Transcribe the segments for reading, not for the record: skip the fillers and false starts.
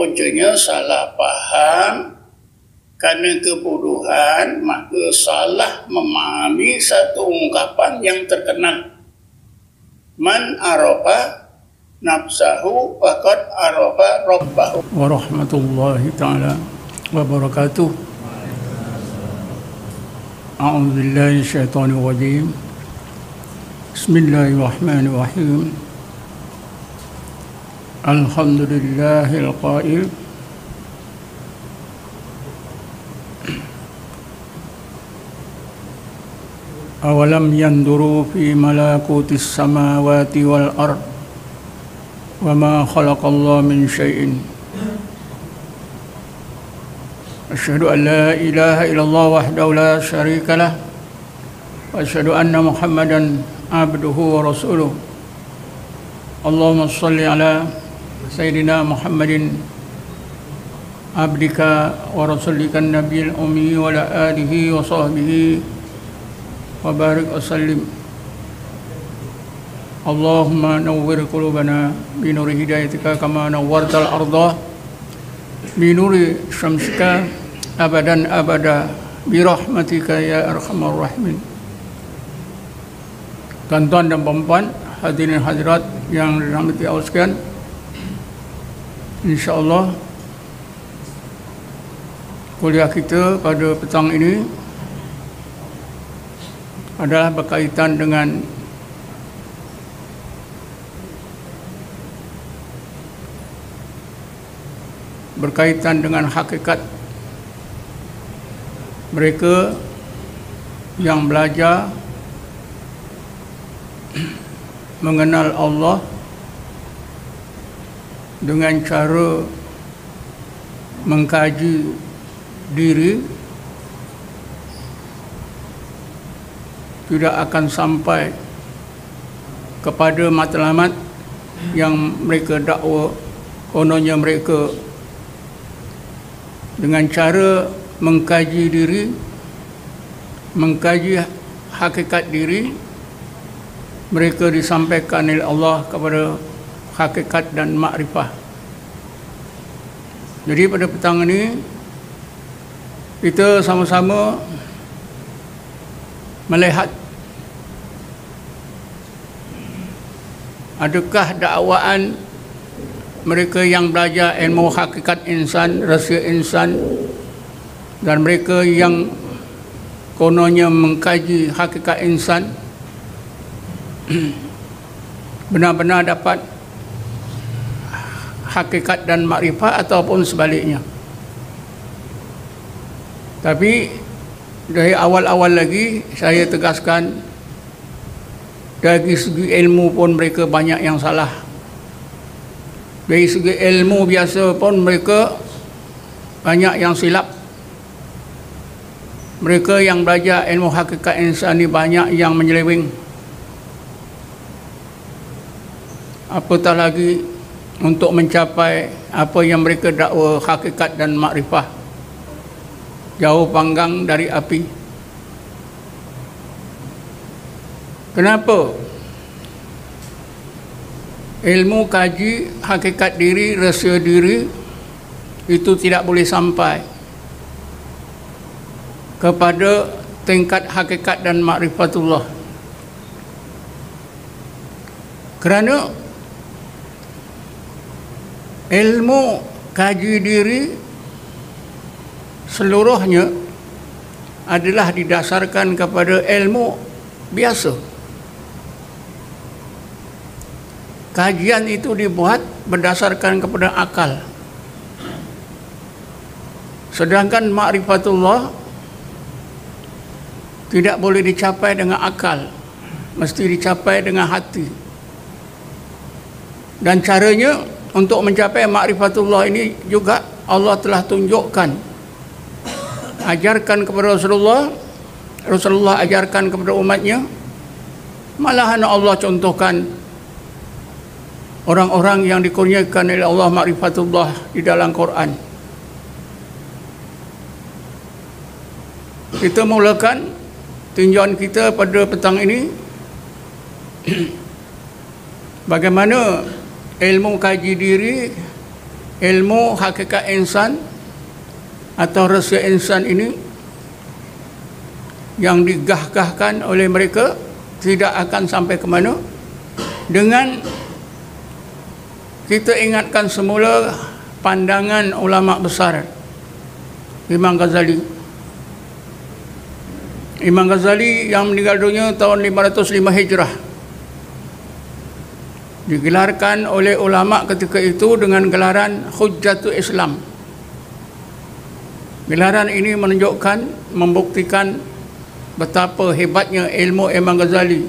Puncanya salah faham karena kebodohan, maka salah memahami satu ungkapan yang terkenal. Man arafa nafsahu faqad arafa rabbahu. Warahmatullahi ta'ala wabarakatuh. A'udzu billahi minasyaitonir rajim. Bismillahirrahmanirrahim. Alhamdulillahil qail awalam yanduru fi malakutis samawati wal ard wa ma khalaqallahu min syai'in asyhadu an la ilaha illallah wahdahu la syarika lah wa asyhadu anna muhammadan abduhu wa rasuluh. Allahumma shalli ala sayyidina Muhammadin abdika wa rasulika nabiyil ummi wa ala alihi wa sahbihi wa barik wa sallim. Allahumma nawwir qulubana bi nuri hidayatika kama nawwartal arda bi nuri syamsika abadan abada bi rahmatika ya arhamar rahimin. Tuan-tuan dan puan-puan, hadirin hadirat yang dirahmati Allah sekalian, insyaallah kuliah kita pada petang ini adalah berkaitan dengan hakikat mereka yang belajar mengenal Allah dengan cara mengkaji diri, tidak akan sampai kepada matlamat yang mereka dakwa. Kononnya mereka dengan cara mengkaji diri, mengkaji hakikat diri, mereka disampaikan oleh Allah kepada hakikat dan makrifah. Jadi pada petang ini kita sama-sama melihat adakah dakwaan mereka yang belajar ilmu hakikat insan, rahsia insan, dan mereka yang kononnya mengkaji hakikat insan benar-benar dapat hakikat dan makrifat ataupun sebaliknya. Tapi dari awal-awal lagi saya tegaskan, dari segi ilmu pun mereka banyak yang salah. Dari segi ilmu biasa pun mereka banyak yang silap. Mereka yang belajar ilmu hakikat insan ni banyak yang menyeleweng. Apatah lagi untuk mencapai apa yang mereka dakwa hakikat dan makrifah, jauh panggang dari api. Kenapa? Ilmu kaji hakikat diri, rahsia diri itu tidak boleh sampai kepada tingkat hakikat dan makrifatullah. Kerana ilmu kaji diri seluruhnya adalah didasarkan kepada ilmu biasa. Kajian itu dibuat berdasarkan kepada akal. Sedangkan ma'rifatullah tidak boleh dicapai dengan akal, mesti dicapai dengan hati. Dan caranya untuk mencapai ma'rifatullah ini juga Allah telah tunjukkan. Ajarkan kepada Rasulullah, Rasulullah ajarkan kepada umatnya. Malahan Allah contohkan orang-orang yang dikurniakan oleh Allah ma'rifatullah di dalam Quran. Kita mulakan tinjauan kita pada petang ini bagaimana ilmu kaji diri ilmu hakikat insan atau rahsia insan ini yang digah-gahkan oleh mereka tidak akan sampai ke mana. Dengan kita ingatkan semula pandangan ulama besar Imam Ghazali. Imam Ghazali yang meninggal dunia tahun 505 Hijrah, digelarkan oleh ulama ketika itu dengan gelaran Hujjatul Islam. Gelaran ini menunjukkan, membuktikan betapa hebatnya ilmu Imam Ghazali.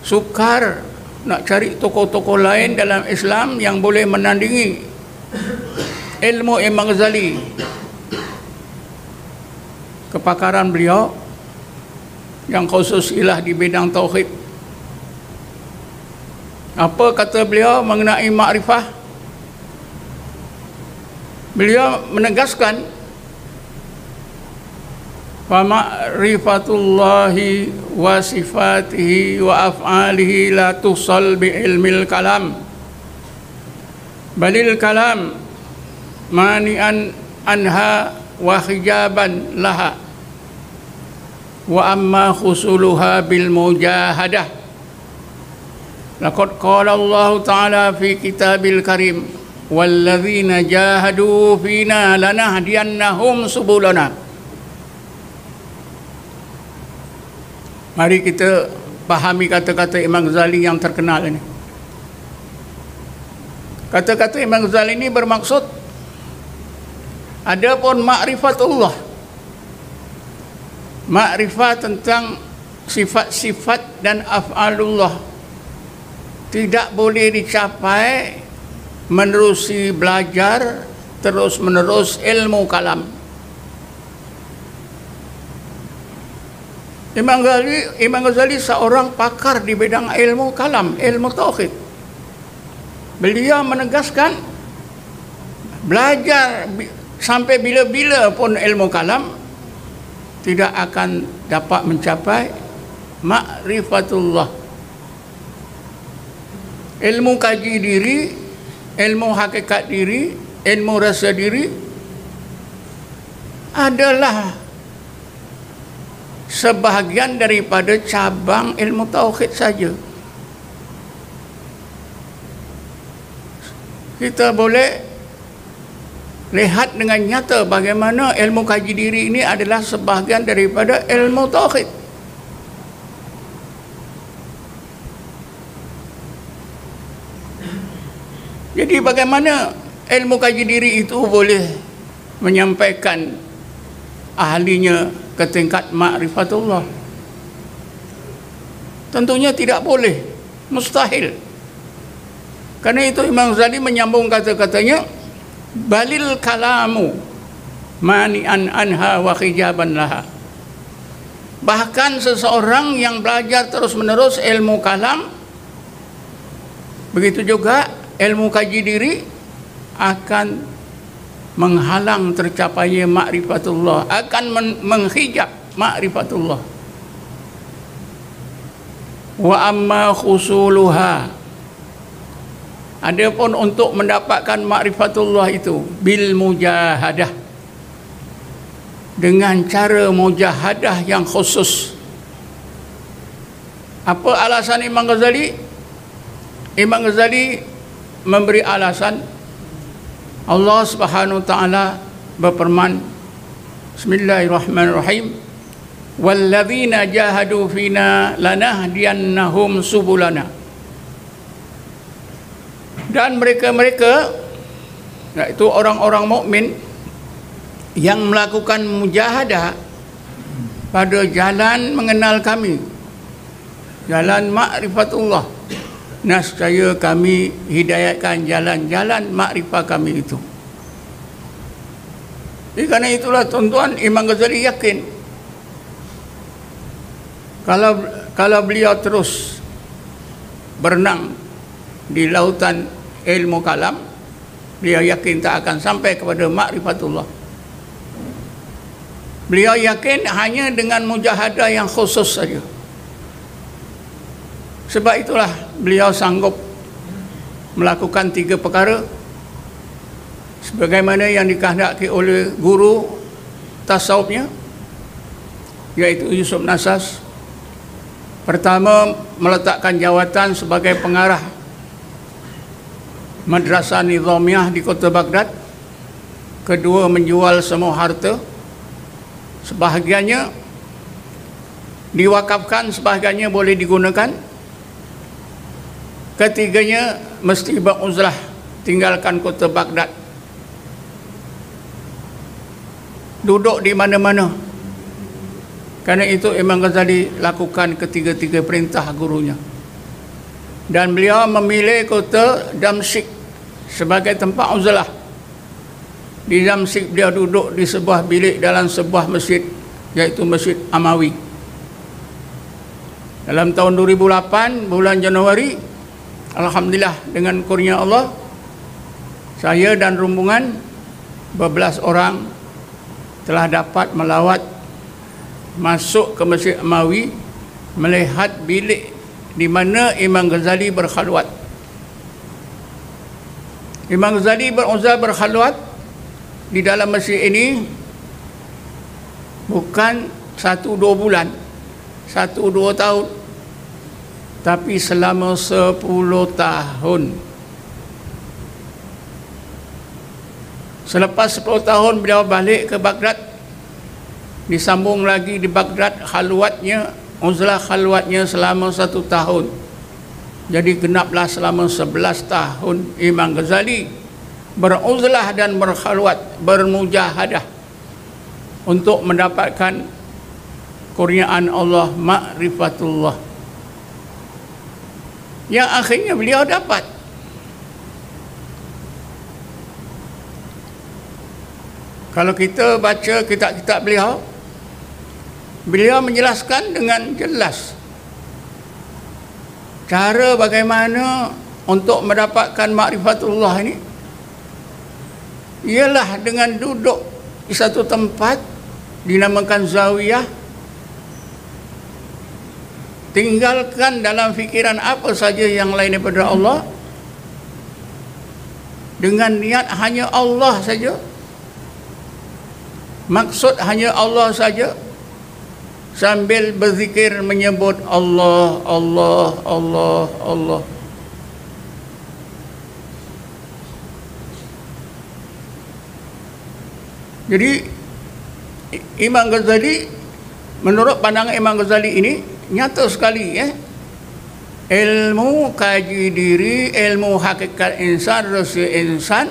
Sukar nak cari tokoh-tokoh lain dalam Islam yang boleh menandingi ilmu Imam Ghazali. Kepakaran beliau yang khusus ialah di bidang tauhid. Apa kata beliau mengenai makrifah? Beliau menegaskan, fa ma'rifatullahi wa sifatihi wa af'alihi la tusal bi ilmil kalam, balil kalam mani'an anha wa hijaban laha, wa amma khusuluha bil mujahadah. Laqad qala Allah Ta'ala fi kitabil karim, walladzina jahadu fina lanahdiyannahum subulana. Mari kita pahami kata-kata Imam Ghazali yang terkenal ini. Kata-kata Imam Ghazali ini bermaksud adapun ma'rifatullah, makrifat tentang sifat-sifat dan af'alullah, tidak boleh dicapai menerusi belajar terus menerus ilmu kalam. Imam Ghazali seorang pakar di bidang ilmu kalam, ilmu tauhid. Beliau menegaskan, belajar sampai bila-bila pun ilmu kalam tidak akan dapat mencapai ma'rifatullah. Ilmu kaji diri, ilmu hakikat diri, ilmu rasa diri adalah sebahagian daripada cabang ilmu tauhid saja. Kita boleh lihat dengan nyata bagaimana ilmu kaji diri ini adalah sebahagian daripada ilmu tauhid. Jadi bagaimana ilmu kaji diri itu boleh menyampaikan ahlinya ke tingkat ma'rifatullah? Tentunya tidak boleh, mustahil. Karena itu Imam Ghazali menyambung kata-katanya, balil kalamu mani'an anha wa hijaban laha. Bahkan seseorang yang belajar terus-menerus ilmu kalam, begitu juga ilmu kaji diri, akan menghalang tercapainya ma'rifatullah, akan menghijab ma'rifatullah. Wa amma khusuluha, adapun untuk mendapatkan ma'rifatullah itu bil mujahadah, dengan cara mujahadah yang khusus. Apa alasan Imam Ghazali? Imam Ghazali memberi alasan, Allah Subhanahu wa taala berfirman, Bismillahirrahmanirrahim, walladzina jahadu fina lanahdiyannahum subulana. Dan mereka-mereka, yaitu orang-orang mukmin yang melakukan mujahadah pada jalan mengenal kami, jalan ma'rifatullah, nescaya kami hidayatkan jalan-jalan makrifat kami itu. Jadi karena itulah tuan-tuan, Imam Ghazali yakin kalau beliau terus berenang di lautan ilmu kalam, beliau yakin tak akan sampai kepada ma'rifatullah. Beliau yakin hanya dengan mujahadah yang khusus saja. Sebab itulah beliau sanggup melakukan 3 perkara sebagaimana yang dikehendaki oleh guru tasawufnya, yaitu Yusuf Nasas. Pertama, meletakkan jawatan sebagai pengarah Madrasah Nizamiyah di kota Baghdad. Kedua, menjual semua harta, sebahagiannya diwakafkan, sebahagiannya boleh digunakan. Ketiganya, mesti beruzlah tinggalkan kota Baghdad, duduk di mana-mana. Karena itu Imam Ghazali lakukan ketiga-tiga perintah gurunya. Dan beliau memilih kota Damsyik sebagai tempat uzlah. Di Damsyik beliau duduk di sebuah bilik dalam sebuah masjid, yaitu Masjid Amawi. Dalam tahun 2008 bulan Januari, alhamdulillah dengan kurnia Allah, saya dan rombongan 12 orang telah dapat melawat masuk ke Masjid Amawi, melihat bilik di mana Imam Ghazali berkhalwat. Imam Ghazali beruzlah berkhalwat di dalam masjid ini bukan 1-2 bulan, 1-2 tahun, tapi selama 10 tahun. Selepas 10 tahun beliau balik ke Baghdad, disambung lagi di Baghdad khalwatnya, uzlah khalwatnya selama 1 tahun. Jadi genaplah selama 11 tahun Imam Ghazali beruzlah dan berkhalwat, bermujahadah untuk mendapatkan kurniaan Allah, ma'rifatullah, yang akhirnya beliau dapat. Kalau kita baca kitab-kitab beliau, beliau menjelaskan dengan jelas cara bagaimana untuk mendapatkan ma'rifatullah ini ialah dengan duduk di satu tempat dinamakan zawiyah, tinggalkan dalam fikiran apa saja yang lain daripada Allah, dengan niat hanya Allah saja, maksud hanya Allah saja, sambil berzikir menyebut Allah, Allah, Allah, Allah. Jadi Imam Ghazali, menurut pandangan Imam Ghazali ini nyata sekali, ilmu kaji diri, ilmu hakikat insan, rahsia insan,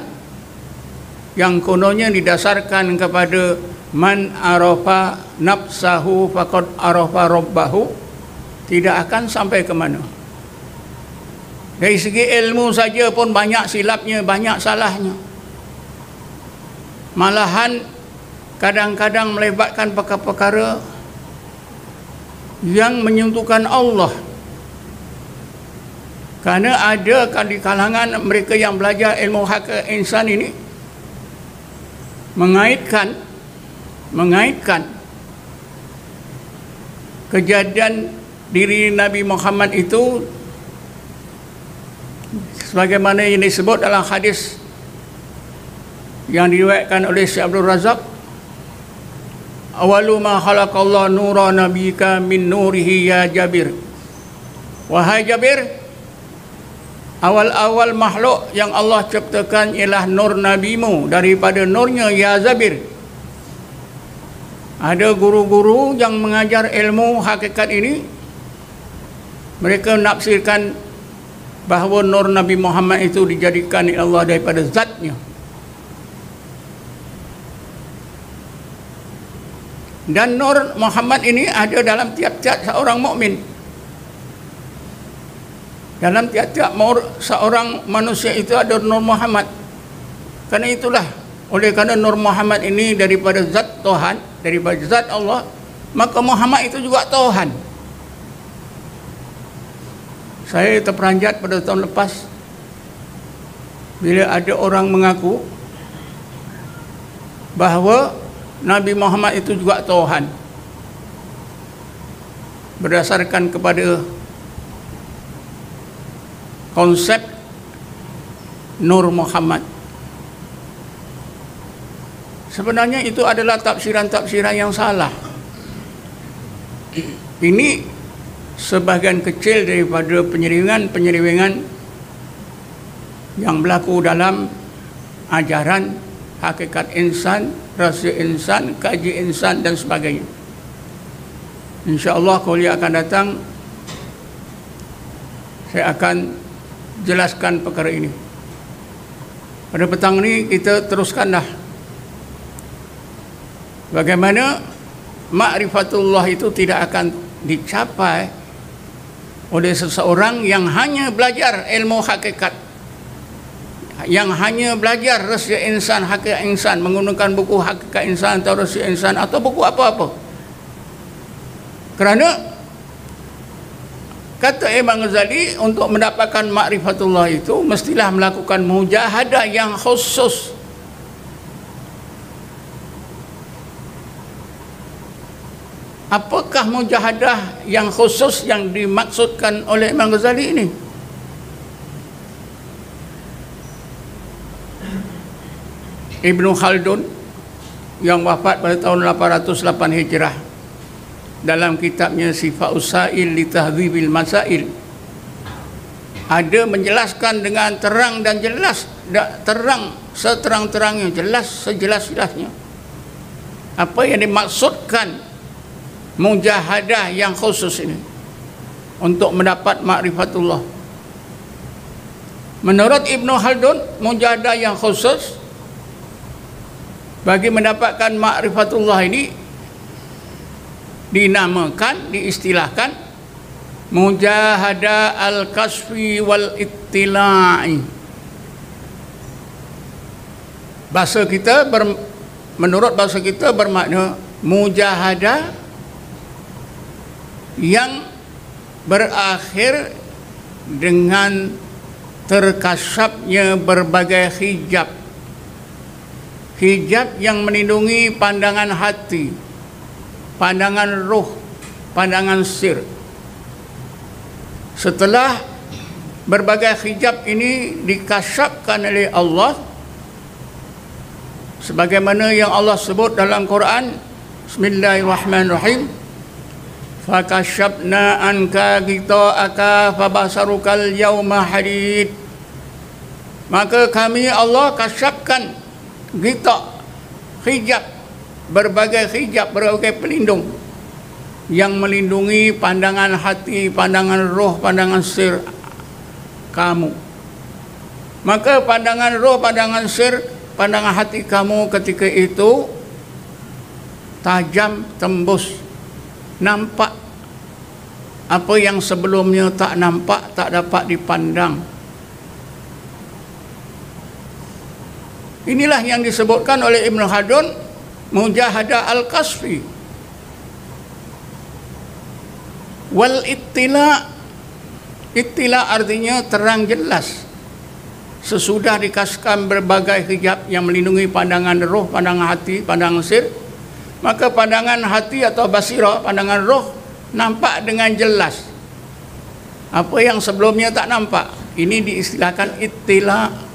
yang kononnya didasarkan kepada man arafa nafsahu faqad arafa rabbahu, tidak akan sampai ke mana. Dari segi ilmu saja pun banyak silapnya, banyak salahnya. Malahan kadang-kadang melibatkan perkara-perkara yang menyentuhkan Allah. Karena ada di kalangan mereka yang belajar ilmu hakikat insan ini mengaitkan kejadian diri Nabi Muhammad itu sebagaimana yang disebut dalam hadis yang diriwayatkan oleh Syekh Abdul Razak, awalu ma khalaqallahu nura nabika min nurihi ya Jabir. Wahai Jabir, awal-awal makhluk yang Allah ciptakan ialah nur nabimu daripada nurnya ya Jabir. Ada guru-guru yang mengajar ilmu hakikat ini, mereka menafsirkan bahawa nur Nabi Muhammad itu dijadikan oleh Allah daripada zatnya. Dan nur Muhammad ini ada dalam tiap-tiap seorang mukmin. Dalam tiap-tiap seorang manusia itu ada nur Muhammad. Karena itulah, oleh kerana nur Muhammad ini daripada zat Tuhan, daripada zat Allah, maka Muhammad itu juga Tuhan. Saya terperanjat pada tahun lepas bila ada orang mengaku bahawa Nabi Muhammad itu juga Tuhan berdasarkan kepada konsep Nur Muhammad. Sebenarnya itu adalah tafsiran-tafsiran yang salah. Ini sebahagian kecil daripada penyelewengan yang berlaku dalam ajaran hakikat insan, rahsia insan, kaji insan dan sebagainya. InsyaAllah kuliah akan datang saya akan jelaskan perkara ini. Pada petang ini kita teruskanlah bagaimana ma'rifatullah itu tidak akan dicapai oleh seseorang yang hanya belajar ilmu hakikat, yang hanya belajar rahsia insan, hakikat insan, menggunakan buku hakikat insan atau rahsia insan atau buku apa-apa. Kerana kata Imam Ghazali, untuk mendapatkan ma'rifatullah itu mestilah melakukan mujahadah yang khusus. Apakah mujahadah yang khusus yang dimaksudkan oleh Imam Ghazali ini? Ibnu Khaldun yang wafat pada tahun 808 Hijrah, dalam kitabnya Sifat Usail li Tahdhibil Masail, ada menjelaskan dengan terang dan jelas, terang seterang-terangnya, jelas sejelas-jelasnya apa yang dimaksudkan mujahadah yang khusus ini untuk mendapat ma'rifatullah. Menurut Ibnu Khaldun, mujahadah yang khusus bagi mendapatkan ma'rifatullah ini dinamakan, diistilahkan mujahadah al-kasfi wal ittila'i. Bahasa kita menurut bahasa kita bermakna mujahadah yang berakhir dengan terkasyafnya berbagai hijab. Hijab yang melindungi pandangan hati, pandangan ruh, pandangan sir. Setelah berbagai hijab ini dikasyafkan oleh Allah, sebagaimana yang Allah sebut dalam Quran, Bismillahirrahmanirrahim, fakasyafna anka ghita'aka fabasarukal yawma hadid. Maka kami Allah kasyafkan ghita', hijab, berbagai hijab, berbagai pelindung yang melindungi pandangan hati, pandangan roh, pandangan sir kamu. Maka pandangan roh, pandangan sir, pandangan hati kamu ketika itu tajam, tembus, nampak apa yang sebelumnya tak nampak, tak dapat dipandang. Inilah yang disebutkan oleh Ibnu Khaldun mujahadah al-kasfi wal ittila. Ittila artinya terang jelas. Sesudah dikasihkan berbagai hijab yang melindungi pandangan roh, pandangan hati, pandangan sir, maka pandangan hati atau basirah, pandangan roh, nampak dengan jelas apa yang sebelumnya tak nampak. Ini diistilahkan ittila.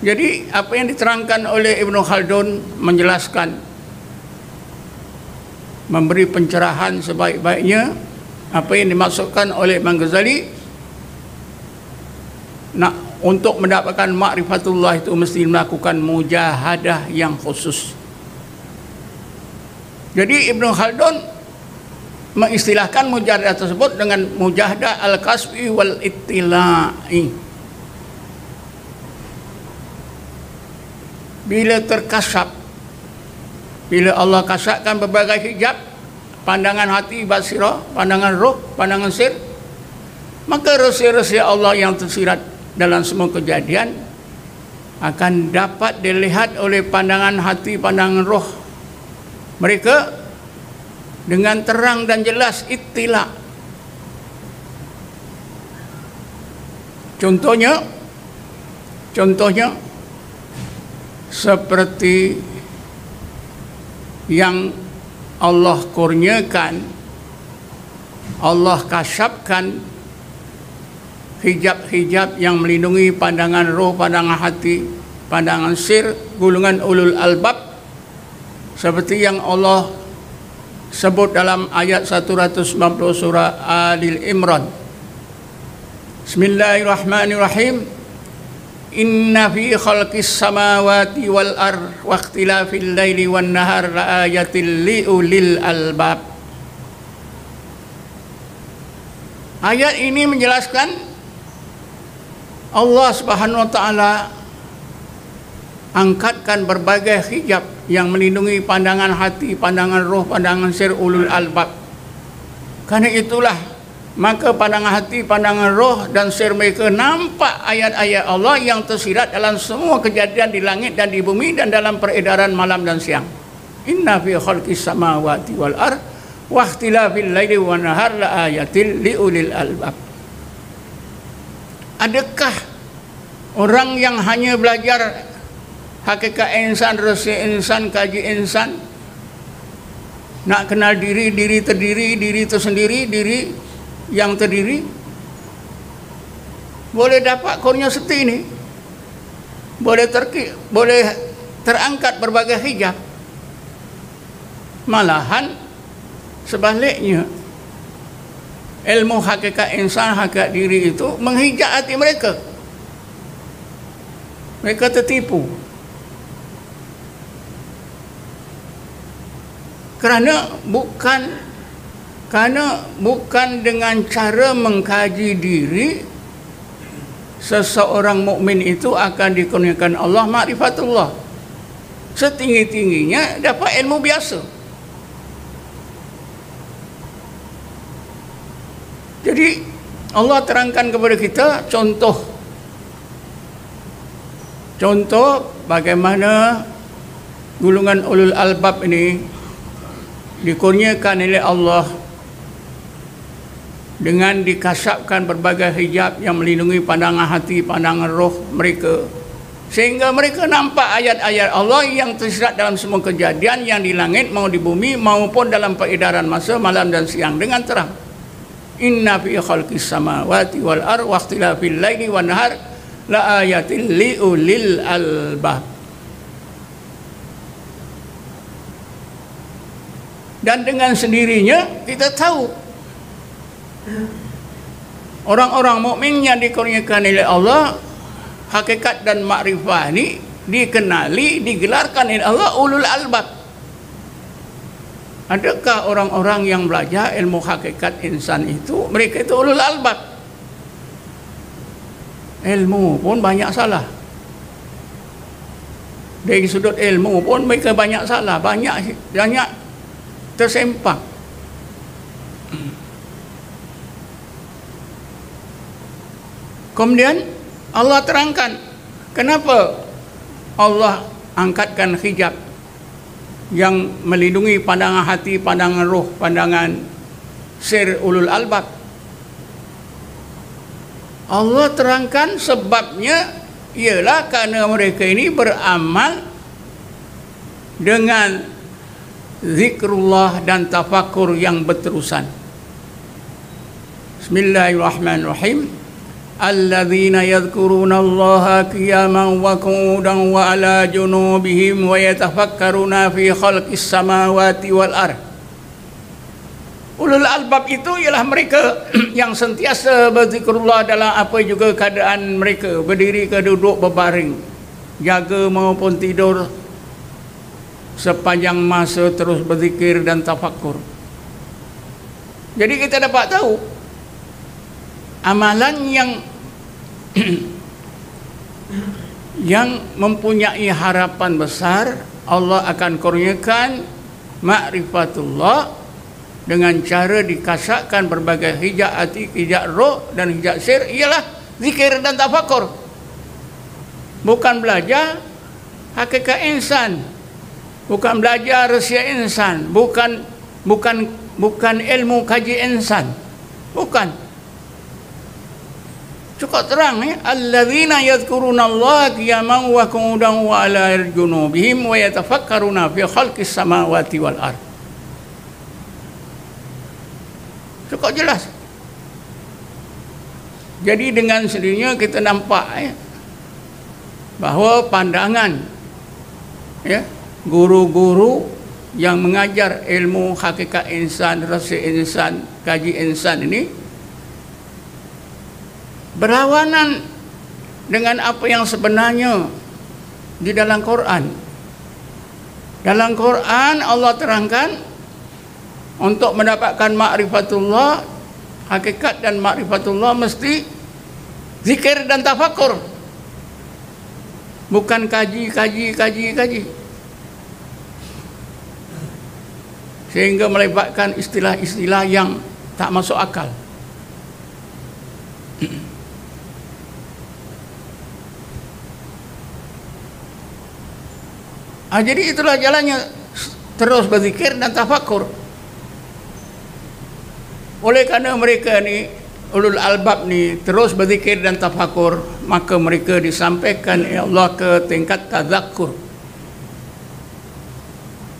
Jadi apa yang diterangkan oleh Ibnu Khaldun menjelaskan, memberi pencerahan sebaik-baiknya apa yang dimaksudkan oleh Imam Ghazali. Untuk mendapatkan ma'rifatullah itu mesti melakukan mujahadah yang khusus. Jadi Ibnu Khaldun mengistilahkan mujahadah tersebut dengan mujahadah al-kasfi wal ittila'i. Bila terkasyaf, bila Allah kasyafkan berbagai hijab, pandangan hati, basirah, pandangan roh, pandangan sir, maka rahsia-rahsia Allah yang tersirat dalam semua kejadian akan dapat dilihat oleh pandangan hati, pandangan roh mereka dengan terang dan jelas, ittila. Contohnya seperti yang Allah kurniakan, Allah kasyafkan hijab-hijab yang melindungi pandangan roh, pandangan hati, pandangan sir, golongan ulul albab, seperti yang Allah sebut dalam ayat 190 surah Ali Imran. Bismillahirrahmanirrahim. Inna fi khalqis samawati wal ard wa ikhtilafil laili wan nahar laayatil liulil albab. Ayat ini menjelaskan Allah Subhanahu wa taala angkatkan berbagai hijab yang melindungi pandangan hati, pandangan roh, pandangan sir ulul albab. Karena itulah maka pandangan hati, pandangan roh dan sir mereka nampak ayat-ayat Allah yang tersirat dalam semua kejadian di langit dan di bumi dan dalam peredaran malam dan siang. Inna fi khalqis samawati wal ard wa ikhtilafil laili wan nahar laayatil liulil albab. Adakah orang yang hanya belajar hakikat insan, rahsia insan, kaji insan, nak kenal diri, diri terdiri, diri tersendiri, diri yang terdiri, boleh dapat kurnia seti ini? Boleh terangkat berbagai hijab? Malahan sebaliknya, ilmu hakikat insan, hakikat diri itu menghijab hati mereka. Mereka tertipu. Kerana bukan dengan cara mengkaji diri seseorang mukmin itu akan dikurniakan Allah ma'rifatullah. Setinggi-tingginya dapat ilmu biasa. Jadi Allah terangkan kepada kita contoh bagaimana golongan ulul albab ini dikurniakan oleh Allah dengan dikasapkan berbagai hijab yang melindungi pandangan hati, pandangan roh mereka, sehingga mereka nampak ayat-ayat Allah yang tersirat dalam semua kejadian yang di langit mau di bumi maupun dalam peredaran masa malam dan siang dengan terang. Inna fi khalqis samawati wal ard wa ikhtilafil laili wan nahar la ayatil liulil albab. Dan dengan sendirinya kita tahu orang-orang mukmin yang dikurniakan oleh Allah hakikat dan makrifah ini dikenali, digelarkan oleh Allah ulul albab. Adakah orang-orang yang belajar ilmu hakikat insan itu mereka itu ulul albab? Ilmu pun banyak salah. Dari sudut ilmu pun mereka banyak salah, banyak tersempang. Kemudian Allah terangkan kenapa Allah angkatkan hijab yang melindungi pandangan hati, pandangan roh, pandangan sir ulul albab. Allah terangkan sebabnya ialah kerana mereka ini beramal dengan zikrullah dan tafakur yang berterusan. Bismillahirrahmanirrahim. Alladzina yadhkuruna Allaha qiyaman wa qu'udan wa ala junubihim wa yatafakkaruna fi khalqis samawati wal ard. Ulul albab itu ialah mereka yang sentiasa berzikrullah dalam apa juga keadaan mereka, berdiri ke duduk, berbaring, jaga maupun tidur, sepanjang masa terus berzikir dan tafakkur. Jadi kita dapat tahu amalan yang mempunyai harapan besar, Allah akan kurniakan ma'rifatullah dengan cara dikasakkan berbagai hijab hati, hijab roh dan hijab sir, ialah zikir dan tafakkur. Bukan belajar hakikat insan, bukan belajar rahsia insan, bukan ilmu kaji insan, bukan. Cukup terang ni, alladzina yadhkuruna Allah qiyaman wa qu'udan wa ala junubihim wa yatafakkaruna fi khalqis samawati wal ard. Cukup jelas. Jadi dengan sendirinya kita nampak bahawa pandangan guru-guru yang mengajar ilmu hakikat insan, rasa insan, kaji insan ini berlawanan dengan apa yang sebenarnya di dalam Quran. Dalam Quran Allah terangkan untuk mendapatkan ma'rifatullah, hakikat dan ma'rifatullah mesti zikir dan tafakur. Bukan kaji. Sehingga melibatkan istilah-istilah yang tak masuk akal. Jadi itulah jalannya, terus berzikir dan tafakur. Oleh kerana mereka ni, ulul albab ni, terus berzikir dan tafakur, maka mereka disampaikan oleh Allah ke tingkat tadzakur.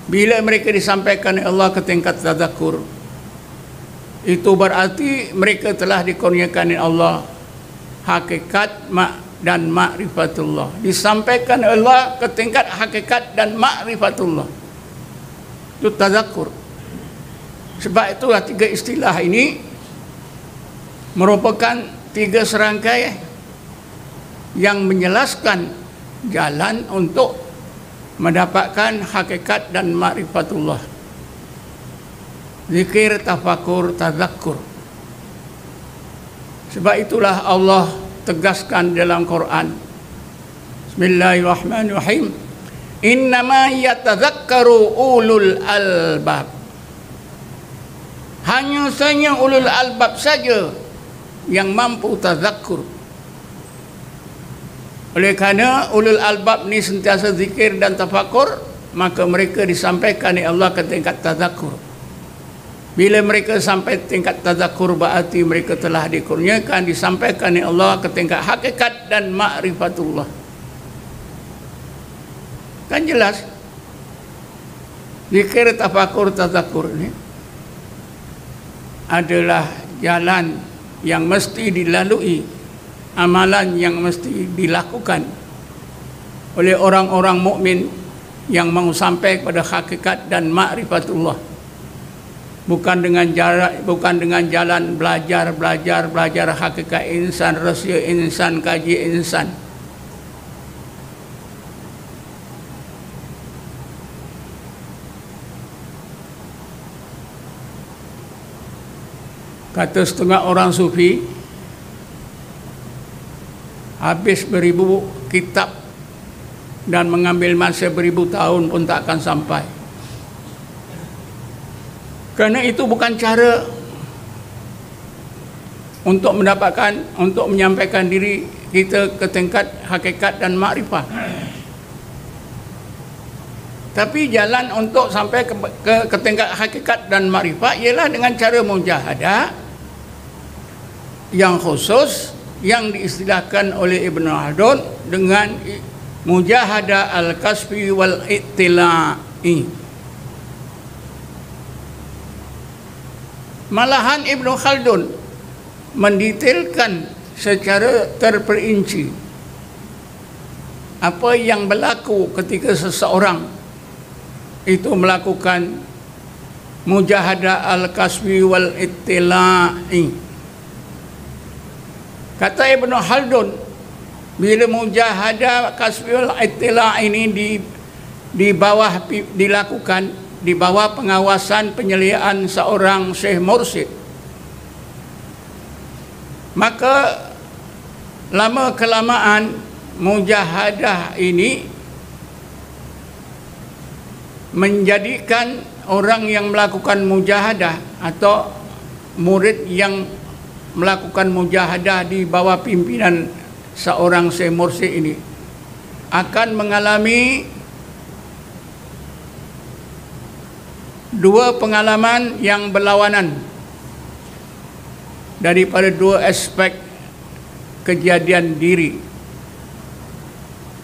Bila mereka disampaikan oleh Allah ke tingkat tadzakur, itu berarti mereka telah dikurniakan oleh Allah hakikat dan ma'rifatullah. Disampaikan Allah ke tingkat hakikat dan ma'rifatullah. Itu tadzakur. Sebab itulah tiga istilah ini merupakan tiga serangkai yang menjelaskan jalan untuk mendapatkan hakikat dan ma'rifatullah. Zikir, tafakur, tadzakur. Sebab itulah Allah tegaskan dalam Quran. Bismillahirrahmanirrahim. Innama yatadzakkaru ulul albab. Hanya saja ulul albab saja yang mampu tazakkur. Oleh kerana ulul albab ni sentiasa zikir dan tafakur, maka mereka disampaikan oleh Allah ke tingkat tazakkur. Bila mereka sampai tingkat tazakkur, berarti mereka telah dikurniakan, disampaikan oleh Allah ke tingkat hakikat dan ma'rifatullah. Kan jelas? Zikir, tafakur, tazakkur ni adalah jalan yang mesti dilalui, amalan yang mesti dilakukan oleh orang-orang mukmin yang mau sampai kepada hakikat dan ma'rifatullah. Bukan dengan jalan belajar hakikat insan, rahsia insan, kaji insan. Kata setengah orang sufi, habis beribu kitab dan mengambil masa beribu tahun pun tak akan sampai. Kerana itu bukan cara untuk menyampaikan diri kita ke tingkat hakikat dan makrifah. Tapi jalan untuk sampai ke tingkat hakikat dan makrifah ialah dengan cara mujahadah yang khusus yang diistilahkan oleh Ibn Khaldun dengan mujahadah al-kasfi wal ittila'i. Malahan Ibn Khaldun mendetailkan secara terperinci apa yang berlaku ketika seseorang itu melakukan mujahadah al-kasfi wal ittila'i. Kata Ibn Khaldun, bila mujahadah kasfi wal ittila'i ini dilakukan di bawah pengawasan penyeliaan seorang Syekh Mursyid, maka lama kelamaan mujahadah ini menjadikan orang yang melakukan mujahadah atau murid yang melakukan mujahadah di bawah pimpinan seorang Syekh Mursyid ini akan mengalami dua pengalaman yang berlawanan daripada dua aspek kejadian diri.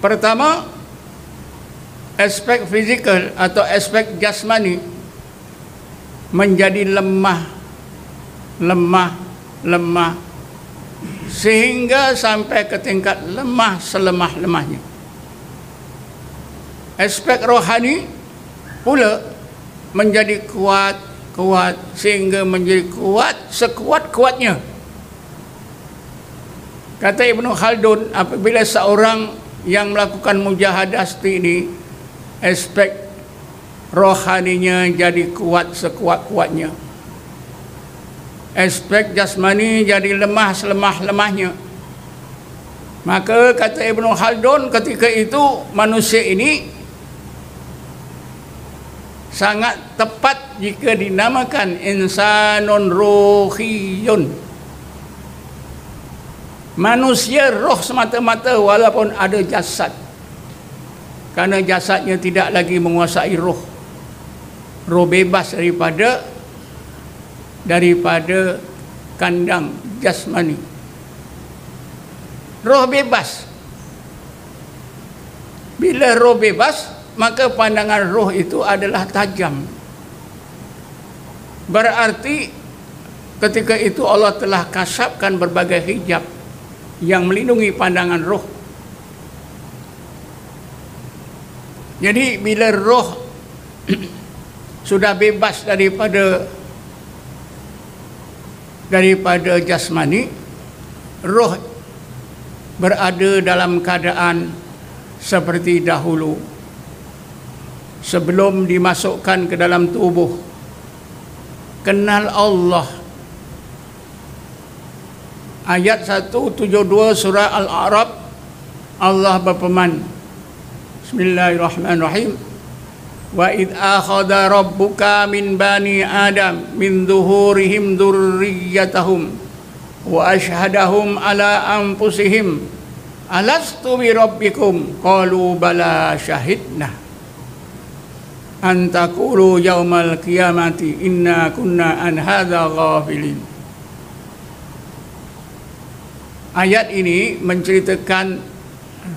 Pertama, aspek fizikal atau aspek jasmani menjadi lemah sehingga sampai ke tingkat lemah selemah-lemahnya. Aspek rohani pula menjadi kuat sehingga menjadi kuat sekuat-kuatnya. Kata Ibnu Khaldun, apabila seorang yang melakukan mujahadah seperti ini, aspek rohaninya jadi kuat sekuat-kuatnya, aspek jasmani jadi lemah selemah-lemahnya. Maka kata Ibnu Khaldun, ketika itu manusia ini sangat tepat jika dinamakan insanun ruhiyun, manusia roh semata-mata walaupun ada jasad, karena jasadnya tidak lagi menguasai roh. Roh bebas daripada kandang jasmani. Roh bebas. Bila roh bebas, maka pandangan roh itu adalah tajam. Berarti ketika itu Allah telah kasapkan berbagai hijab yang melindungi pandangan roh. Jadi bila roh sudah bebas daripada jasmani, roh berada dalam keadaan seperti dahulu sebelum dimasukkan ke dalam tubuh. Kenal Allah. Ayat 172 surah Al-A'raf, Allah berfirman, Bismillahirrahmanirrahim, wa id akhadha rabbuka min bani adam min zuhurihim dzurriyyatahum wa ashhadahum ala anfusihim alastu bi rabbikum qalu bala syahidna an taqulu yaumal qiyamati inna kunna an hadza ghafilin. Ayat ini menceritakan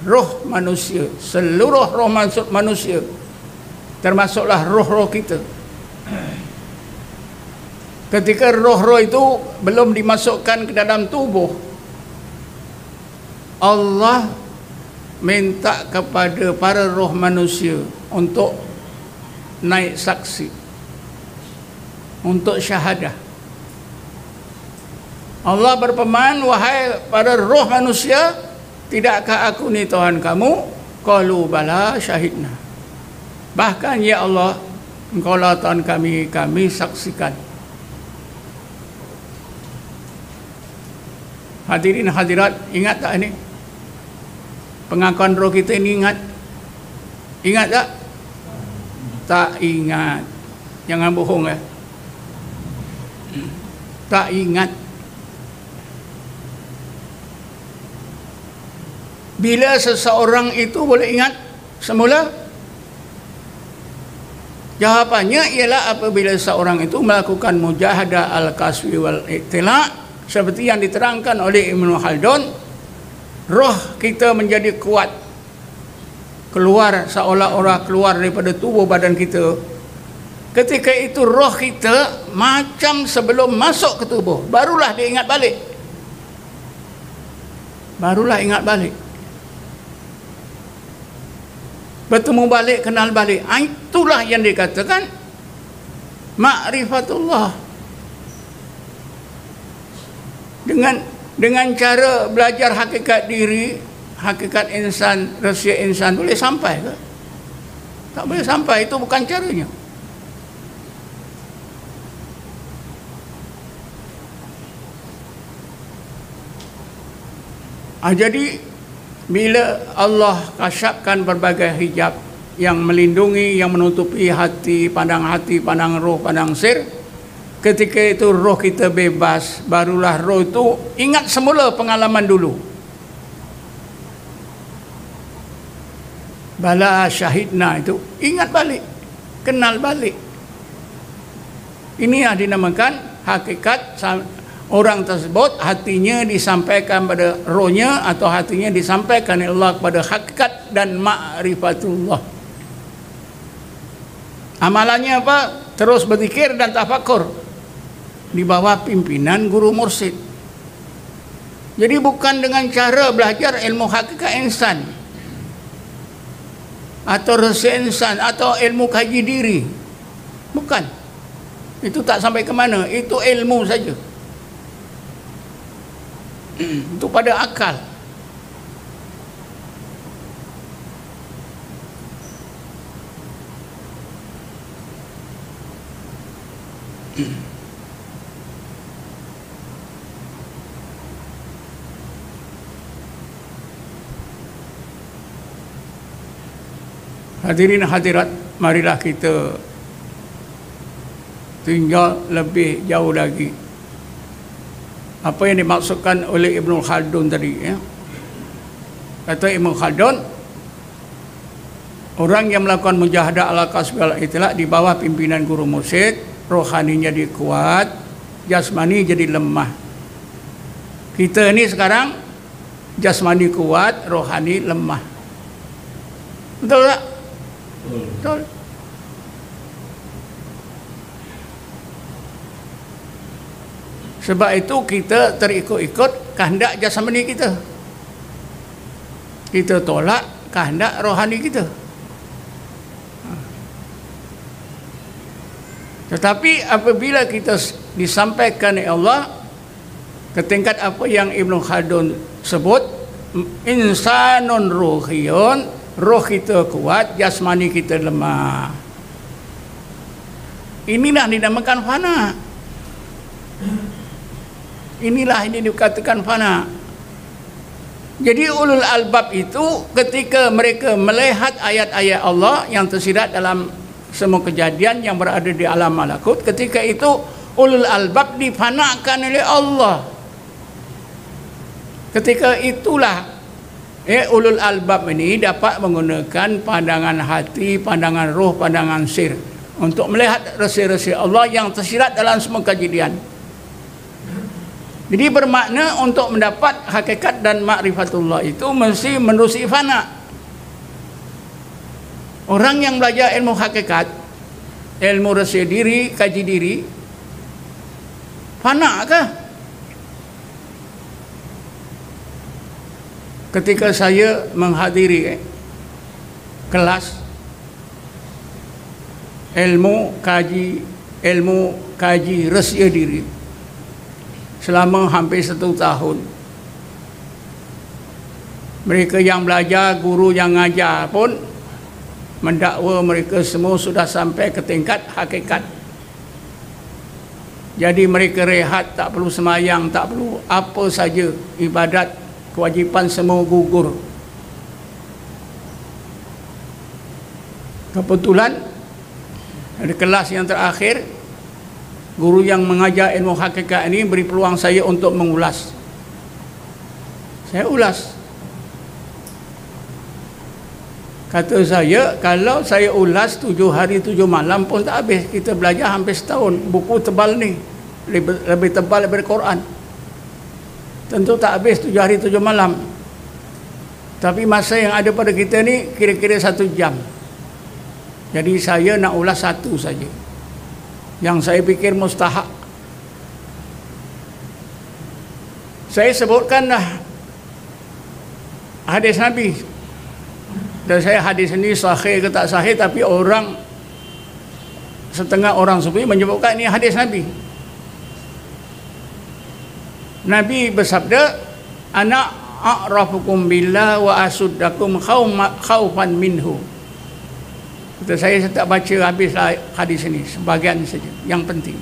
roh manusia, seluruh roh manusia, termasuklah roh-roh kita. Ketika roh-roh itu belum dimasukkan ke dalam tubuh, Allah minta kepada para roh manusia untuk naik saksi, untuk syahadah. Allah berfirman, wahai para roh manusia, tidakkah aku ni Tuhan kamu? Qalu bala syahidna. Bahkan ya Allah, Engkau lah Tuhan kami, kami saksikan. Hadirin hadirat, ingat tak ini? Pengakuan roh kita ini ingat? Ingat tak? Tak ingat. Jangan bohong ya. Tak ingat. Bila seseorang itu boleh ingat semula? Jawapannya ialah apabila seorang itu melakukan mujahadah al-kaswi wal-iktila' seperti yang diterangkan oleh Ibnu Khaldun, roh kita menjadi kuat, keluar seolah-olah keluar daripada tubuh badan kita. Ketika itu roh kita macam sebelum masuk ke tubuh, barulah dia ingat balik. Barulah ingat balik. Bertemu balik, kenal balik. Itulah yang dikatakan ma'rifatullah. Dengan cara belajar hakikat diri, hakikat insan, rahsia insan, boleh sampai ke? Tak boleh sampai, itu bukan caranya. Jadi bila Allah kasyafkan berbagai hijab yang melindungi, yang menutupi hati, pandang roh, pandang sir, ketika itu roh kita bebas, barulah roh itu ingat semula pengalaman dulu. Bala syahidna itu ingat balik, kenal balik. Ini yang dinamakan hakikat. Orang tersebut hatinya disampaikan pada rohnya, atau hatinya disampaikan oleh Allah kepada hakikat dan ma'rifatullah. Amalannya apa? Terus berzikir dan tafakur di bawah pimpinan guru mursyid. Jadi bukan dengan cara belajar ilmu hakikat insan atau rahsia insan atau ilmu kaji diri. Bukan. Itu tak sampai ke mana. Itu ilmu saja. Itu pada akal. Hadirin hadirat, marilah kita tinggal lebih jauh lagi apa yang dimaksudkan oleh Ibnu Khaldun tadi, ya. Kata Ibnu Khaldun, orang yang melakukan mujahadah ala kasbil itilak di bawah pimpinan guru mursyid, rohaninya jadi kuat, jasmani jadi lemah. Kita ini sekarang jasmani kuat, rohani lemah. Betul tak? Betul. Sebab itu kita terikut-ikut kehendak jasmani kita. Kita tolak kehendak rohani kita. Tetapi apabila kita disampaikan oleh Allah ke tingkat apa yang Ibnu Khaldun sebut, insanun ruhiyun, roh kita kuat, jasmani kita lemah. Inilah dinamakan fana. Inilah ini dikatakan fana. Jadi ulul albab itu ketika mereka melihat ayat-ayat Allah yang tersirat dalam semua kejadian yang berada di alam malakut, ketika itu ulul albab difanakan oleh Allah. Ketika itulah ulul albab ini dapat menggunakan pandangan hati, pandangan roh, pandangan sir untuk melihat rahsia-rahsia Allah yang tersirat dalam semua kejadian. Jadi bermakna untuk mendapat hakikat dan ma'rifatullah itu mesti menerusi fana. Orang yang belajar ilmu hakikat, ilmu rahsia diri, kaji diri, fana kah? Ketika saya menghadiri kelas ilmu kaji rahsia diri selama hampir 1 tahun, mereka yang belajar, guru yang ngajar pun mendakwa mereka semua sudah sampai ke tingkat hakikat. Jadi mereka rehat, tak perlu semayang, tak perlu apa saja, ibadat, kewajipan semua gugur. Kebetulan ada kelas yang terakhir, guru yang mengajar ilmu hakikat ini beri peluang saya untuk mengulas. Saya ulas. Kata saya, kalau saya ulas 7 hari 7 malam pun tak habis. Kita belajar hampir setahun. Buku tebal ni lebih tebal daripada Quran. Tentu tak habis 7 hari 7 malam. Tapi masa yang ada pada kita ni kira-kira 1 jam. Jadi saya nak ulas 1 saja yang saya fikir mustahak. Saya sebutkanlah hadis Nabi. Dan saya hadis ini sahih ke tak sahih, tapi setengah orang sufi menyebutkan ini hadis Nabi. Nabi bersabda, ana a'rafukum billah wa asuddakum khaufan minhu. Saya tak baca habis hadis ini, sebagian saja yang penting.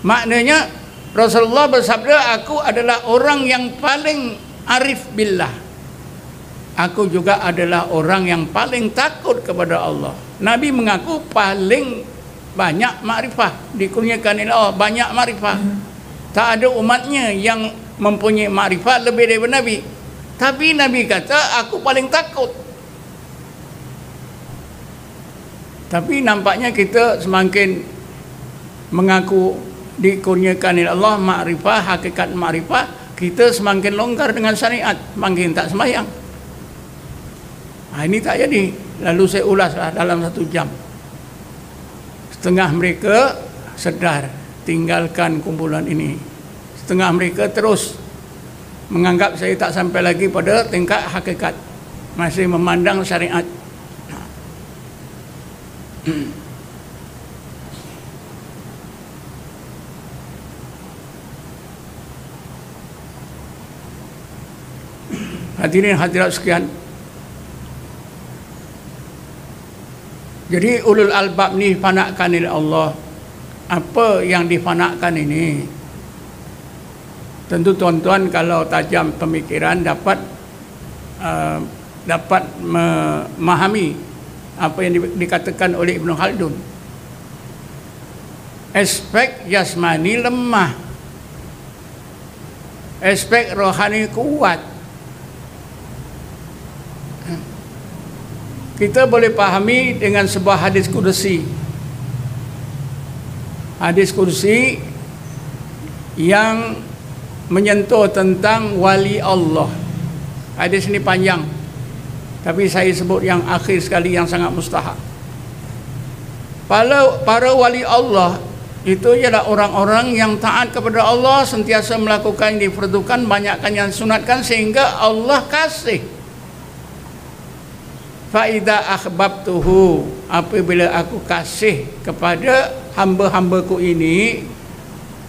Maknanya Rasulullah bersabda, aku adalah orang yang paling arif billah. Aku juga adalah orang yang paling takut kepada Allah. Nabi mengaku paling banyak makrifah, dikurniakan oleh Allah banyak makrifah. Tak ada umatnya yang mempunyai makrifah lebih daripada Nabi. Tapi Nabi kata, aku paling takut. Tapi nampaknya kita semakin mengaku dikurniakan oleh Allah makrifah, hakikat makrifah, kita semakin longgar dengan syariat, semakin tak sembahyang. Ini tak jadi. Lalu saya ulaslah dalam 1 jam. Setengah mereka sedar tinggalkan kumpulan ini. Setengah mereka terus menganggap saya tak sampai lagi pada tingkat hakikat, masih memandang syariat. Hadirin hadirat sekalian, jadi ulul albab ni fanakkan oleh Allah. Apa yang difanakkan ini, tentu tuan-tuan kalau tajam pemikiran dapat memahami apa yang dikatakan oleh Ibn Khaldun. Aspek jasmani lemah, aspek rohani kuat. Kita boleh pahami dengan sebuah hadis kudusi. Hadis kudusi yang menyentuh tentang wali Allah. Hadis ini panjang, tapi saya sebut yang akhir sekali yang sangat mustahak. Para wali Allah itu ialah orang-orang yang taat kepada Allah, sentiasa melakukan yang diperlukan, banyakkan yang sunatkan, sehingga Allah kasih. Faida akhbabtuhu, apabila aku kasih kepada hamba-hambaku ini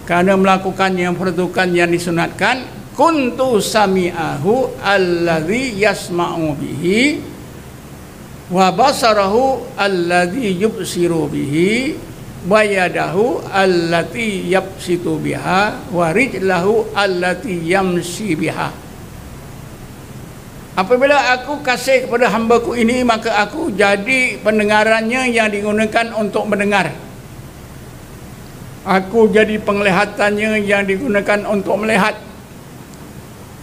kerana melakukan yang perlukan yang disunatkan, kuntu sami'ahu alladhi yasma'u bihi wa basarahu alladhi yubsiru bihi wa yadahu allati yabsitu biha wa rijlahu allati yamshi biha. Apabila aku kasih kepada hambaku ini, maka aku jadi pendengarannya yang digunakan untuk mendengar. Aku jadi penglihatannya yang digunakan untuk melihat.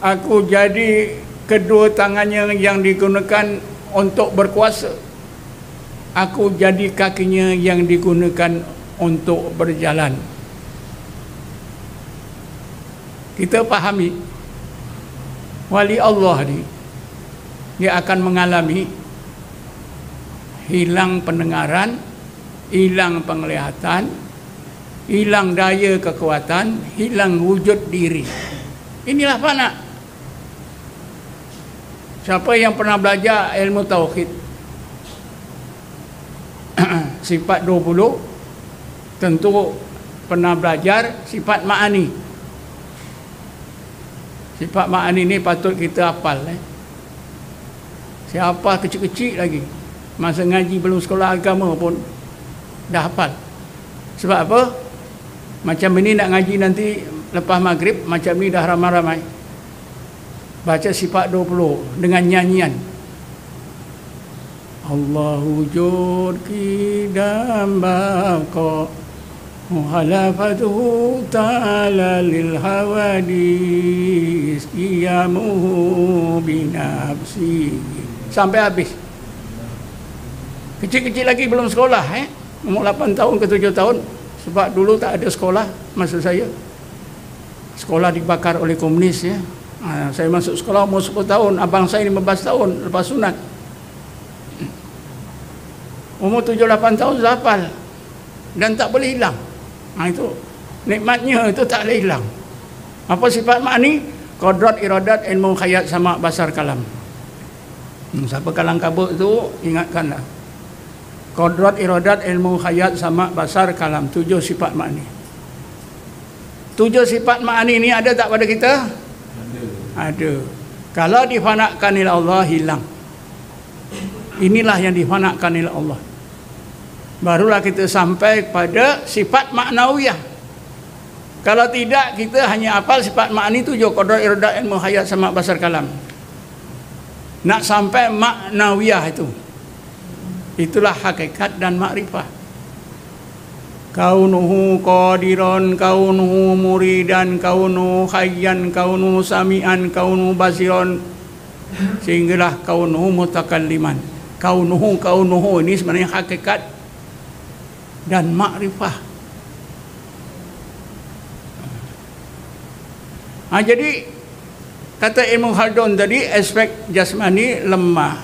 Aku jadi kedua tangannya yang digunakan untuk berkuasa. Aku jadi kakinya yang digunakan untuk berjalan. Kita pahami, wali Allah ni, dia akan mengalami hilang pendengaran, hilang penglihatan, hilang daya kekuatan, hilang wujud diri. Inilah fana. Siapa yang pernah belajar ilmu tauhid sifat 20, tentu pernah belajar sifat ma'ani. Sifat ma'ani ni patut kita hafal. Siapa kecil-kecil lagi, masa ngaji belum sekolah agama pun dah hafal. Sebab apa? Macam ini nak ngaji nanti lepas maghrib, macam ni dah ramai-ramai baca sifat 20 dengan nyanyian. Allahu wujud qidam baqa muhalafatuhu ta'ala lil hawadis qiyamuhu binafsi, sampai habis. Kecil-kecil lagi belum sekolah, umur 8 tahun ke 7 tahun. Sebab dulu tak ada sekolah masa saya. Sekolah dibakar oleh komunis, ya. Saya masuk sekolah umur 10 tahun, abang saya 15 tahun lepas sunat. Umur 7-8 tahun sudah hafal dan tak boleh hilang. Itu nikmatnya, itu tak boleh hilang. Apa sifat ma'ani? Qadrat, iradat, ilmu, khayat, sama, basar, kalam. Siapa kalang kabut itu, ingatkanlah. Qadrat, iradat, ilmu, khayat, sama, basar, kalam. 7 sifat ma'ani. 7 sifat ma'ani ini ada tak pada kita? Ada. Kalau difanakkan oleh Allah, hilang. Inilah yang difanakkan oleh Allah. Barulah kita sampai pada sifat maknawiyah. Kalau tidak, kita hanya hafal sifat ma'ani 7, qadar, iradat, ilmu, khayat, sama, basar, kalam. Nak sampai maknawiyah itu, itulah hakikat dan makrifah. Kaunuhu qadiran, kaunuhu muridan, kaunuhu khayyan, kaunuhu sami'an, kaunuhu basiran, sehinggalah kaunuhu mutakalliman. Kaunuhu ini sebenarnya hakikat dan makrifah. Jadi kata Ibn Khaldun tadi, aspek jasmani lemah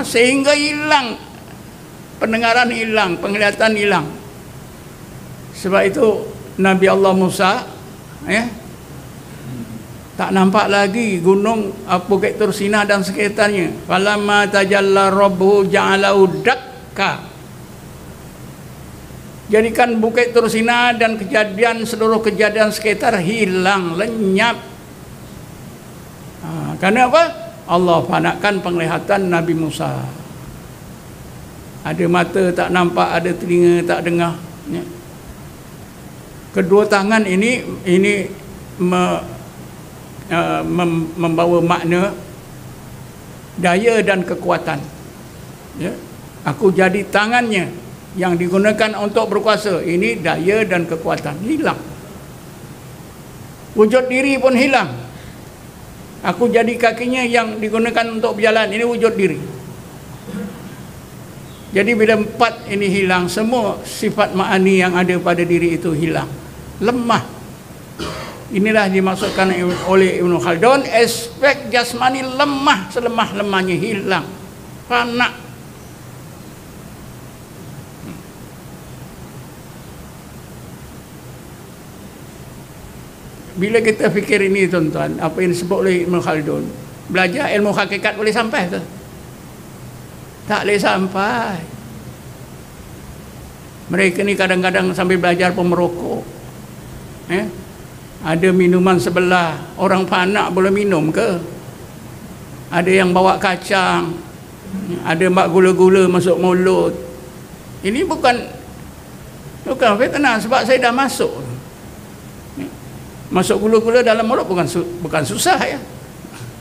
sehingga hilang pendengaran, hilang penglihatan, hilang. Sebab itu Nabi Allah Musa Tak nampak lagi gunung Bukit Tursina dan sekitarnya. Falamma tajalla rabbuhu ja'alahu dakka. Jadikan Bukit Tursina dan seluruh kejadian sekitar hilang, lenyap. Karena apa? Allah panakkan penglihatan Nabi Musa. Ada mata tak nampak, ada telinga tak dengar. Ya. Kedua tangan ini membawa makna daya dan kekuatan. Ya. Aku jadi tangannya yang digunakan untuk berkuasa. Ini daya dan kekuatan. Hilang. Wujud diri pun hilang. Aku jadi kakinya yang digunakan untuk berjalan. Ini wujud diri. Jadi bila empat ini hilang, semua sifat ma'ani yang ada pada diri itu hilang. Lemah. Inilah dimaksudkan oleh Ibn Khaldun, aspek jasmani lemah, selemah-lemahnya hilang. Fana. Bila kita fikir ini tuan-tuan, apa yang disebut oleh Ibn Khaldun, belajar ilmu hakikat boleh sampai ke? Tak boleh sampai. Mereka ni kadang-kadang sambil belajar pun merokok. Ada minuman sebelah, orang panak boleh minum ke? Ada yang bawa kacang, ada mak gula-gula masuk mulut. Ini bukan fitnah, sebab saya dah masuk. Masuk gula-gula dalam mulut bukan susah ya.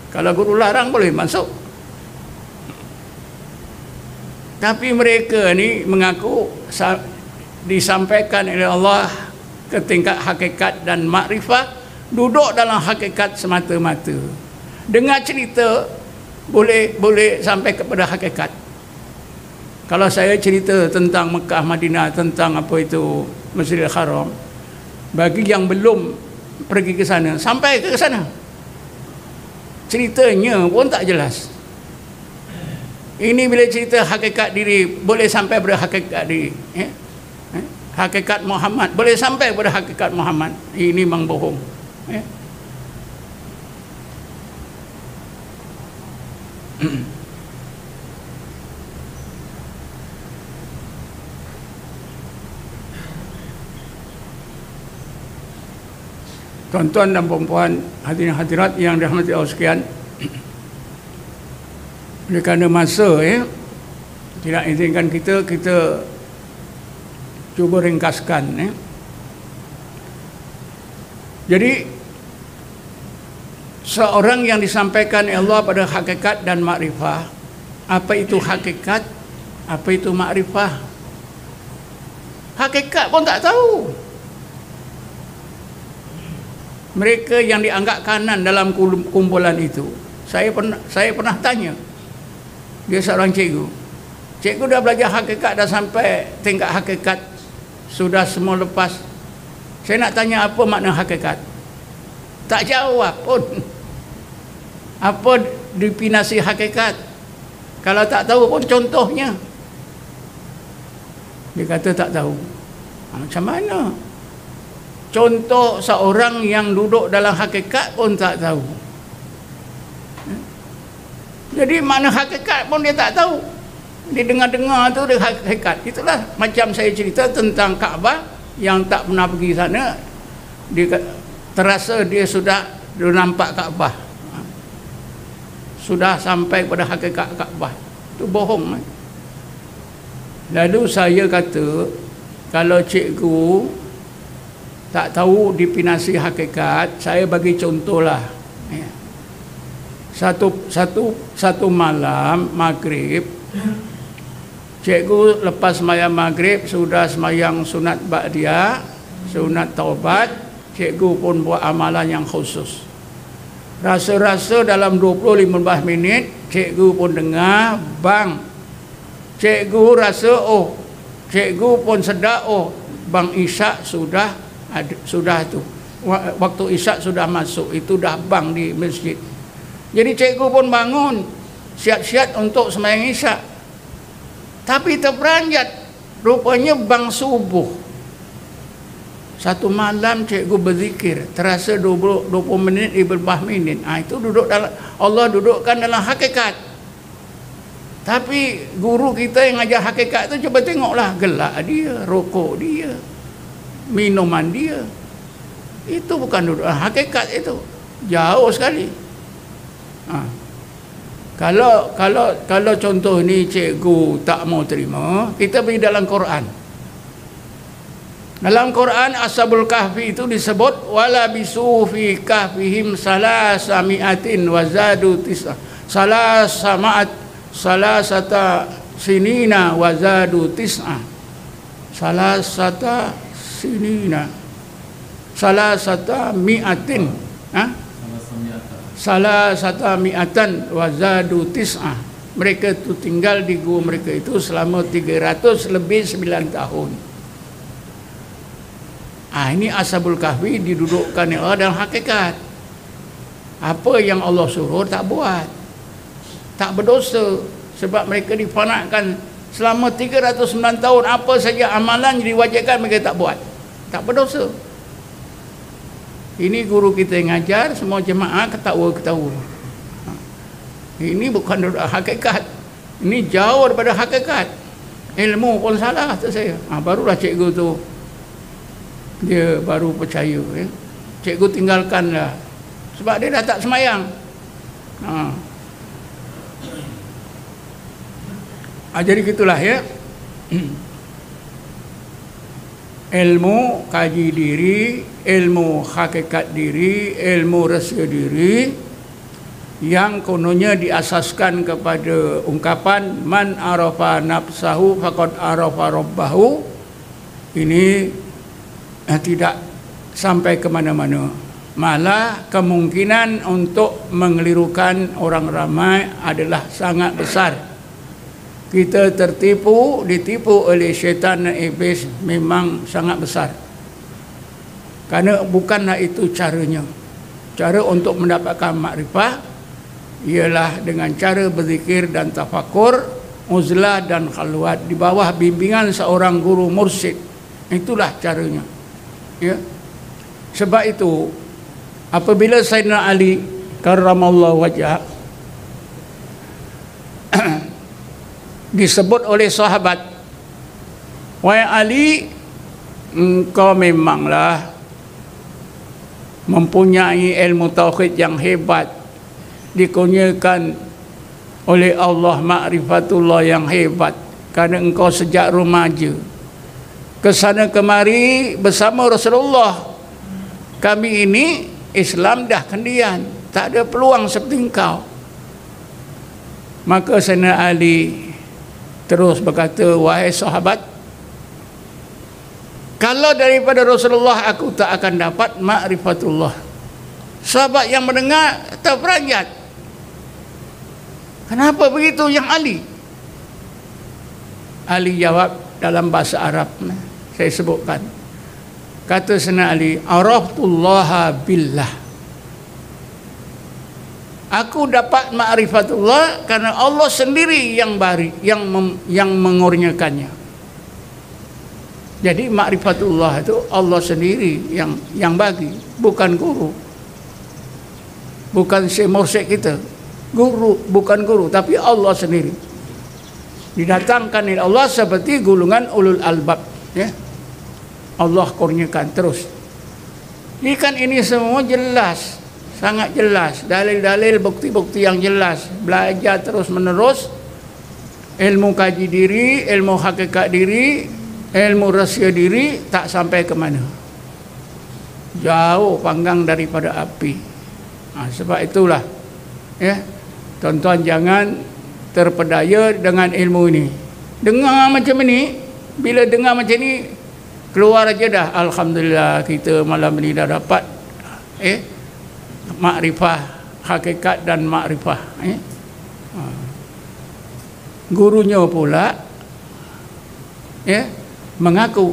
Kalau guru larang boleh masuk. Tapi mereka ni mengaku disampaikan oleh Allah ke tingkat hakikat dan makrifah, duduk dalam hakikat semata-mata. Dengar cerita boleh sampai kepada hakikat. Kalau saya cerita tentang Mekah, Madinah, tentang apa itu Masjidil Haram, bagi yang belum pergi ke sana, sampai ke sana, ceritanya pun tak jelas. Ini bila cerita hakikat diri, boleh sampai pada hakikat diri. Hakikat Muhammad, boleh sampai pada hakikat Muhammad. Ini memang bohong. Tuan-tuan dan puan-puan, hadirin hadirat yang dirahmati Allah sekalian, oleh kerana masa tidak izinkan kita cuba ringkaskan. Jadi seorang yang disampaikan Allah pada hakikat dan makrifah. Apa itu hakikat? Apa itu makrifah? Hakikat pun tak tahu. Mereka yang dianggap kanan dalam kumpulan itu, saya pernah tanya. Dia seorang cikgu. Cikgu dah belajar hakikat, dah sampai tingkat hakikat, sudah semua lepas. Saya nak tanya apa makna hakikat, tak jawab pun. Apa definisi hakikat? Kalau tak tahu pun contohnya. Dia kata tak tahu. Macam mana? Contoh seorang yang duduk dalam hakikat pun tak tahu. Jadi makna hakikat pun dia tak tahu. Dia dengar-dengar tu dia hakikat. Itulah macam saya cerita tentang Kaabah yang tak pernah pergi sana. Dia terasa dia sudah nampak Kaabah. Sudah sampai pada hakikat Kaabah. Itu bohong. Lalu saya kata, kalau cikgu tak tahu definisi hakikat, saya bagi contohlah. Satu malam maghrib, cikgu lepas sembahyang maghrib sudah sembahyang sunat ba'diyah, sunat taubat. Cikgu pun buat amalan yang khusus. Rasa-rasa dalam 20-15 minit cikgu pun dengar bang. Cikgu rasa cikgu pun sedar bang isyak sudah tu. Waktu isyak sudah masuk, itu dah bang di masjid. Jadi cikgu pun bangun, siap-siap untuk sembahyang isyak. Tapi terperanjat, rupanya bang subuh. Satu malam cikgu berzikir terasa 20 minit, 15 minit. Itu duduk dalam, Allah dudukkan dalam hakikat. Tapi guru kita yang ajar hakikat tu, cuba tengoklah gelak dia, rokok dia, minuman dia. Itu bukan duduk dalam hakikat, itu jauh sekali. Kalau contoh ni cikgu tak mau terima, kita pergi dalam Quran. Dalam Quran Ashabul Kahfi itu disebut wala bisu fi kahfihim salasamiatin wa zadu tis'a. Salasata sinina wa zadu tis'a. Salasata sinina. Salasata mi'atin. Salasata mi'atan wa zadu tis'a. Mereka itu tinggal di gua mereka itu selama 300 lebih 9 tahun. Ini Ashabul Kahfi didudukkan Allah dalam hakikat. Apa yang Allah suruh tak buat, tak berdosa, sebab mereka difanakkan selama 309 tahun. Apa saja amalan yang diwajibkan mereka tak buat, tak berdosa. Ini guru kita yang ngajar, semua jemaah ketawa-ketawa. Ini bukan hakikat, ini jauh daripada hakikat. Ilmu pun salah kata saya. Barulah cikgu tu dia baru percaya, ya. Cikgu tinggalkanlah sebab dia dah tak semayang. Jadi gitulah, ya. Ilmu kaji diri, ilmu hakikat diri, ilmu rahsia diri yang kononnya diasaskan kepada ungkapan man arafa nafsahu faqad arafa rabbahu. Ini tidak sampai ke mana-mana, malah kemungkinan untuk mengelirukan orang ramai adalah sangat besar. Kita ditipu oleh syaitan dan iblis memang sangat besar, kerana bukanlah itu caranya. Cara untuk mendapatkan makrifah ialah dengan cara berzikir dan tafakur, uzlah dan khalwat di bawah bimbingan seorang guru mursyid. Itulah caranya. Ya. Sebab itu apabila Sayyidina Ali karramallahu wajhah disebut oleh sahabat, wahai Ali, engkau memanglah mempunyai ilmu tauhid yang hebat, dikurniakan oleh Allah ma'rifatullah yang hebat, kerana engkau sejak remaja kesana kemari bersama Rasulullah. Kami ini Islam dah kendian, tak ada peluang seperti engkau. Maka Sayyidina Ali terus berkata, wahai sahabat, kalau daripada Rasulullah aku tak akan dapat ma'rifatullah. Sahabat yang mendengar terperanjat. Kenapa begitu yang Ali? Ali jawab dalam bahasa Arab, saya sebutkan. Kata Sayyidina Ali, araftullah billah. Aku dapat ma'rifatullah kerana Allah sendiri yang bari, yang mengurniakannya. Jadi ma'rifatullah itu Allah sendiri yang bagi, bukan guru. Bukan Syekh Mursyid kita. Guru, bukan guru, tapi Allah sendiri. Didatangkan oleh Allah seperti golongan ulul albab, ya. Allah kurniakan terus. Ini semua jelas, sangat jelas, dalil-dalil, bukti-bukti yang jelas. Belajar terus menerus, ilmu kaji diri, ilmu hakikat diri, ilmu rahsia diri, tak sampai ke mana, jauh panggang daripada api. Sebab itulah, ya, tuan-tuan jangan terpedaya dengan ilmu ini. Dengar macam ini, bila dengar macam ini, keluar aja dah, alhamdulillah kita malam ini dah dapat makrifah hakikat dan makrifah. Gurunya pula mengaku.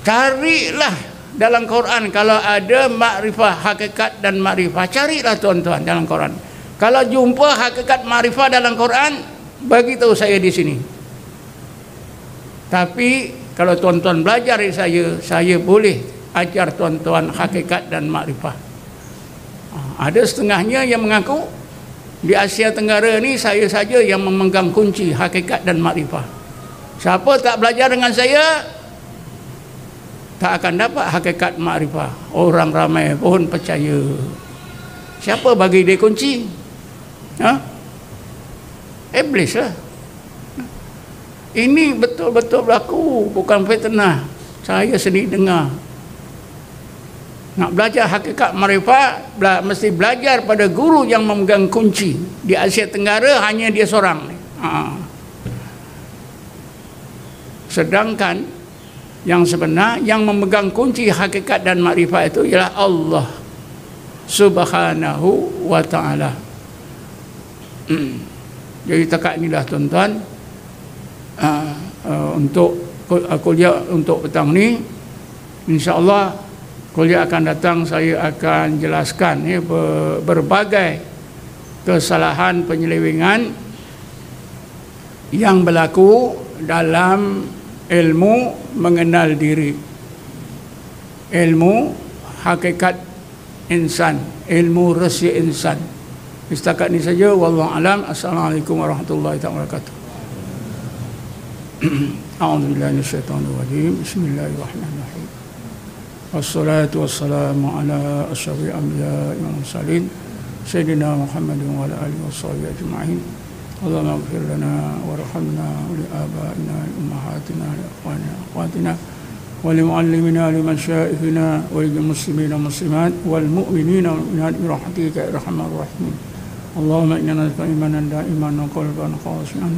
Carilah dalam Quran kalau ada makrifah hakikat dan makrifah, carilah tuan-tuan dalam Quran. Kalau jumpa hakikat makrifah dalam Quran, bagi tahu saya di sini. Tapi Kalau tuan-tuan belajar dari saya boleh ajar tuan-tuan hakikat dan makrifah. Ada setengahnya yang mengaku di Asia Tenggara ni saya saja yang memegang kunci hakikat dan makrifah. Siapa tak belajar dengan saya tak akan dapat hakikat makrifah. Orang ramai pun percaya. Siapa bagi dia kunci? Iblis lah. Ini betul-betul berlaku, bukan fitnah. Saya sendiri dengar. Nak belajar hakikat makrifat, mesti belajar pada guru yang memegang kunci. Di Asia Tenggara hanya dia seorang. Sedangkan yang sebenar, yang memegang kunci hakikat dan makrifat itu ialah Allah Subhanahu wa ta'ala. Jadi takat inilah tuan-tuan, untuk kuliah untuk petang ni, insya-Allah kuliah akan datang saya akan jelaskan berbagai kesalahan penyelewengan yang berlaku dalam ilmu mengenal diri, ilmu hakikat insan, ilmu rahsia insan. Setakat ini saja, wallahu alam. Assalamualaikum warahmatullahi wabarakatuh. A'udzubillahi minasyaitonir rajim. Bismillahirrahmanirrahim. Wassalatu wassalamu ala asyrafil anbiya'i wal mursalin sayyidina Muhammadin wa ala alihi washabihi ajma'in. Allahumma ighfir lana warhamna wa li abaina wa ummahatina wa ikhwanina wa akhwatina wa li muallimina li masyayikhina wa lil muslimina wal muslimat wal mu'minina wal mu'minat bi rahmatika ya arhamar rahimin. Allahumma inna nas'aluka imanan da'iman wa qalban khashi'an